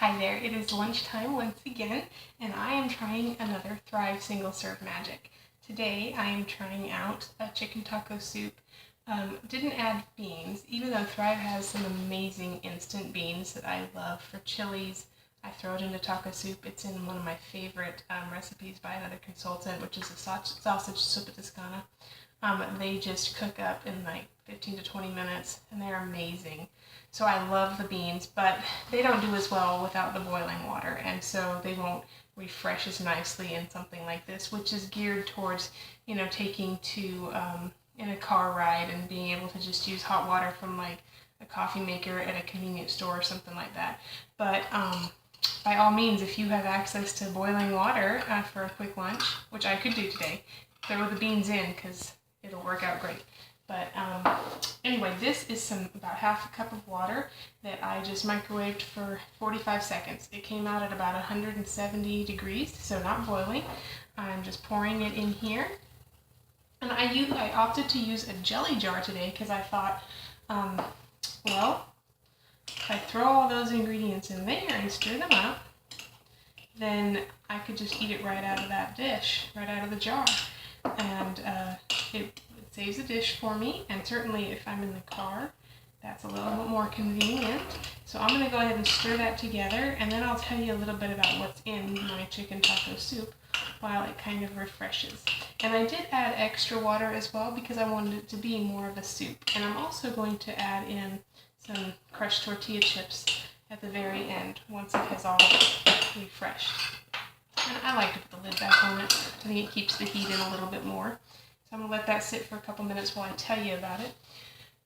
Hi there, it is lunchtime once again, and I am trying another Thrive single serve magic. Today I am trying out a chicken taco soup. Didn't add beans, even though Thrive has some amazing instant beans that I love for chilies. I throw it into taco soup. It's in one of my favorite recipes by another consultant, which is a sausage sopa toscana. They just cook up in like 15 to 20 minutes, and they're amazing. So I love the beans, but they don't do as well without the boiling water, and so they won't refresh as nicely in something like this, which is geared towards, taking to in a car ride and being able to just use hot water from like a coffee maker at a convenience store or something like that. But by all means, if you have access to boiling water for a quick lunch, which I could do today, throw the beans in because it'll work out great. But anyway, this is about half a cup of water that I just microwaved for 45 seconds. It came out at about 170 degrees, so not boiling. I'm just pouring it in here. And I opted to use a jelly jar today because I thought, well, if I throw all those ingredients in there and stir them up, then I could just eat it right out of that dish, right out of the jar. And it saves the dish for me, and certainly if I'm in the car, that's a little bit more convenient. So I'm going to go ahead and stir that together, and then I'll tell you a little bit about what's in my chicken taco soup while it kind of refreshes. And I did add extra water as well because I wanted it to be more of a soup. And I'm also going to add in some crushed tortilla chips at the very end once it has all refreshed. And I like to put the lid back on it. I think it keeps the heat in a little bit more. So I'm going to let that sit for a couple minutes while I tell you about it.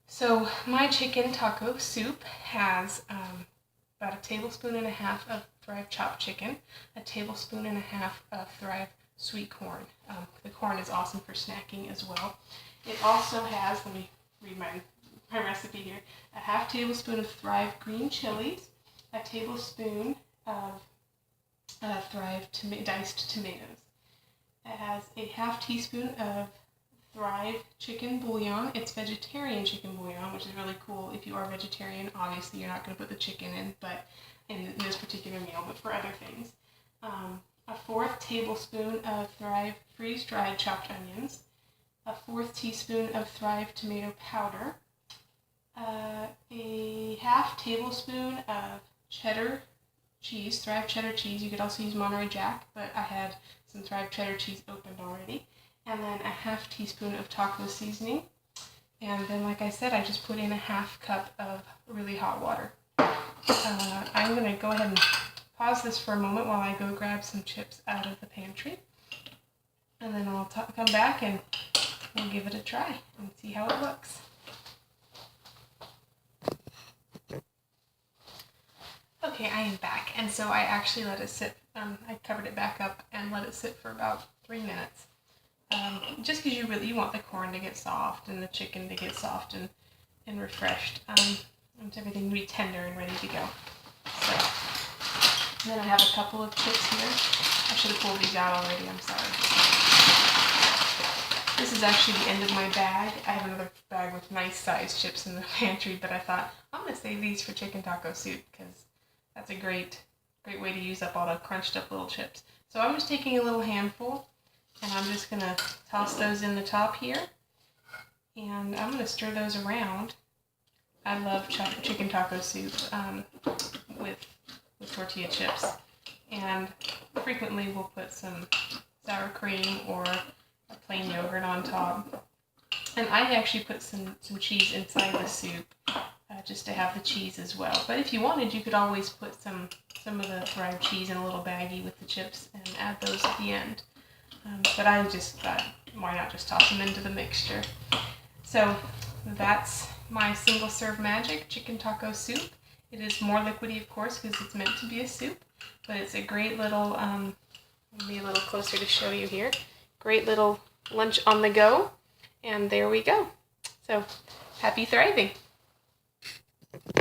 So my chicken taco soup has about a tablespoon and a half of Thrive chopped chicken, a tablespoon and a half of Thrive sweet corn. The corn is awesome for snacking as well. It also has, let me read my recipe here, a half tablespoon of Thrive green chilies, a tablespoon of Thrive diced tomatoes. It has a half teaspoon of Thrive chicken bouillon. It's vegetarian chicken bouillon, which is really cool. If you are vegetarian, obviously you're not going to put the chicken in, but in this particular meal, but for other things. A fourth tablespoon of Thrive freeze-dried chopped onions, a fourth teaspoon of Thrive tomato powder, a half tablespoon of cheddar cheese, Thrive cheddar cheese. You could also use Monterey Jack, but I had some Thrive cheddar cheese opened already. And then a half teaspoon of taco seasoning. And then, like I said, I just put in a half cup of really hot water. I'm going to go ahead and pause this for a moment while I go grab some chips out of the pantry. And then I'll come back and we'll give it a try and see how it looks. Okay, I am back, and so I actually let it sit. I covered it back up and let it sit for about 3 minutes. Just because you want the corn to get soft and the chicken to get soft and refreshed. And everything to be tender and ready to go. So, and then I have a couple of chips here. I should have pulled these out already, I'm sorry. This is actually the end of my bag. I have another bag with nice sized chips in the pantry, but I thought I'm going to save these for chicken taco soup because that's a great way to use up all the crunched up little chips. So I'm just taking a little handful, and I'm just going to toss those in the top here. And I'm going to stir those around. I love chicken taco soup with tortilla chips. And frequently we'll put some sour cream or a plain yogurt on top. And I actually put some cheese inside the soup just to have the cheese as well. But if you wanted, you could always put some of the Thrive cheese in a little baggie with the chips and add those at the end. But I just thought, why not just toss them into the mixture? So that's my single serve magic chicken taco soup. It is more liquidy, of course, because it's meant to be a soup, but it's a great little, let me be a little closer to show you here, great little lunch on the go, and there we go. So happy thriving.